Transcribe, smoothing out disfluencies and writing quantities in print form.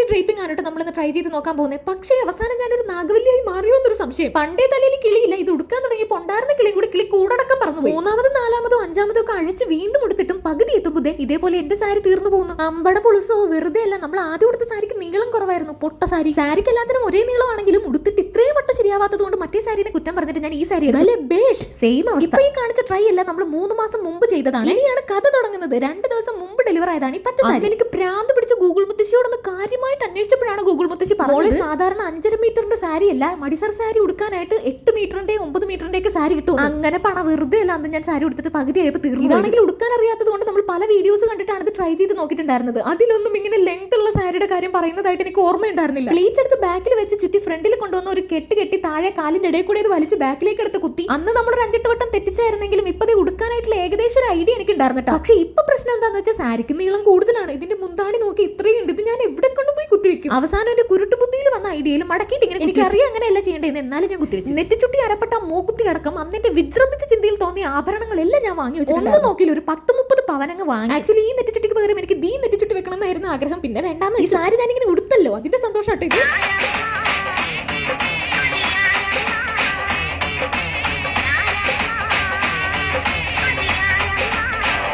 Draping ആണ് നമ്മളിന്ന് try ചെയ്ത് നോക്കാൻ പോകുന്നത്. പക്ഷേ അവസാനം ഞാനൊരു നാഗവല്ലിയായി മാറിയോ എന്നൊരു സംശയം. പണ്ടേ തലയിൽ കിളിയില്ല, ഇത് ഉടുക്കാൻ തുടങ്ങിയപ്പോൾ ഉണ്ടായിരുന്ന കിളി കൂടി കിളി കൂടടക്കം പറന്നു. മൂന്നാമതും നാലാമതോ അഞ്ചാമതോ ഒക്കെ അഴിച്ച് വീണ്ടും എടുത്തിട്ടും പകുതി എത്തുമ്പോൾ ഇതേപോലെ എന്റെ സാരി തീർന്നു പോകുന്നു. അമ്പട പുളുസോ വെറുതെ അല്ല, നമ്മൾ ആദ്യം ഉടുത്ത സാരിക്ക് നീളം കുറവായിരുന്നു. പൊട്ട സാരിക്ക് എല്ലാത്തിനും ഒരേ നീളമാണെങ്കിലും ഉടുത്തിട്ട് ഇത്രയും വട്ടം ശരിയാവാത്തത് കൊണ്ട് മറ്റേ സാരിനെ കുറ്റം പറഞ്ഞിട്ട് ഞാൻ ഈ സാരി സെയിം അവസ്ഥ. ഇപ്പൊ ഈ കാണിച്ച ട്രൈ അല്ല, നമ്മൾ 3 മാസം മുമ്പ് ചെയ്തതാണ്. ഇനിയാണ് കഥ തുടങ്ങുന്നത്. 2 ദിവസം മുമ്പ് ഡെലിവർ ആയതാണ് ഈ പച്ച സാരി. എനിക്ക് ഭ്രാന്ത് പിടിച്ച ഗൂഗിൾ മുത്തശ്ശിയോടൊന്ന് കാര്യമായിട്ട് അന്വേഷിച്ചപ്പോഴാണ് ഗൂഗിൾ മുത്തശ്ശി പറഞ്ഞത് സാധാരണ 5.5 മീറ്ററിന്റെ സാരി അല്ല, മടിസർ സാരി ഉടുക്കാനായിട്ട് 8 മീറ്ററിന്റെ 9 മീറ്ററിന്റെ ഒക്കെ സാരി കിട്ടും. അങ്ങനെ പണ വെറുതെ അല്ല അന്ന് ഞാൻ സാരി ഉടുത്തിട്ട് പകുതി ആയപ്പോൾ തീർന്നു. ഇതാണെങ്കിൽ ഉടുക്കാൻ അറിയാത്തത് കൊണ്ട് നമ്മൾ പല വീഡിയോസ് കണ്ടിട്ടാണ് ഇത് ട്രൈ ചെയ്ത് നോക്കിയിട്ടുണ്ടായിരുന്നത്. അതിലൊന്നും ഇങ്ങനെ ലെങ്ത് ഉള്ള സാരിയുടെ കാര്യം പറയുന്നതായിട്ട് എനിക്ക് ഓർമ്മയുണ്ടായിരുന്നില്ല. പ്ലീറ്റ്സ് എടുത്ത് ബാക്കിൽ വെച്ച് ചുറ്റി ഫ്രണ്ടിൽ കൊണ്ടുവന്ന ഒരു കെട്ടി താഴെ കാലിന്റെ ഇടയിൽ കൂടി ഇത് വലിച്ച് ബാക്കിലേക്ക് എടുത്ത് കുത്തി. അന്ന് നമ്മൾ 5-8 വട്ടം തെറ്റിച്ചായിരുന്നെങ്കിലും ഇപ്പത് ഉടുക്കാനായിട്ടുള്ള ഏകദേശം ഒരു ഐഡിയ എനിക്ക് ഉണ്ടായിരുന്നിട്ട്. പക്ഷെ ഇപ്പൊ പ്രശ്നം എന്താണെന്ന് വെച്ചാൽ സാരിക്ക് നീളം കൂടുതലാണ്. ഇതിന്റെ മുന്താണി നോക്കി ഇത്രയും ഉണ്ട്, ഇത് ഞാൻ എവിടെ കൊണ്ടുപോയി കുത്തിവെക്കും? അവസാനം എന്റെ കുരുട്ടുബുദ്ധിയിൽ വന്ന ഐഡിയയിൽ മടക്കിയിട്ട് ഇങ്ങനെ എനിക്കറിയാം അങ്ങനെയല്ല ചെയ്യേണ്ടത്, എന്നാലും ഞാൻ കുത്തിവെച്ചു. നെറ്റിച്ചുട്ടി അരപ്പെട്ട മൂക്കുത്തി അടക്കം അന്നെന്റെ വിജൃംഭിച്ച ചിന്തയിൽ തോന്നിയ ആഭരണങ്ങളെല്ലാം ഞാൻ വാങ്ങി വെച്ചു. ഒന്ന് നോക്കിയില്ല, ഒരു 10-30 പവനങ്ങ് വാങ്ങി. ആക്ച്വലി ഈ നെറ്റിച്ചുട്ടിക്ക് പകരം എനിക്ക് നെറ്റിച്ചുട്ടി വെക്കണം എന്നായിരുന്നു ആഗ്രഹം. പിന്നെ വേണ്ടാന്ന്, ഈ സാരി ഞാനിങ്ങനെ ഉടുത്തല്ലോ, അതിന്റെ സന്തോഷം.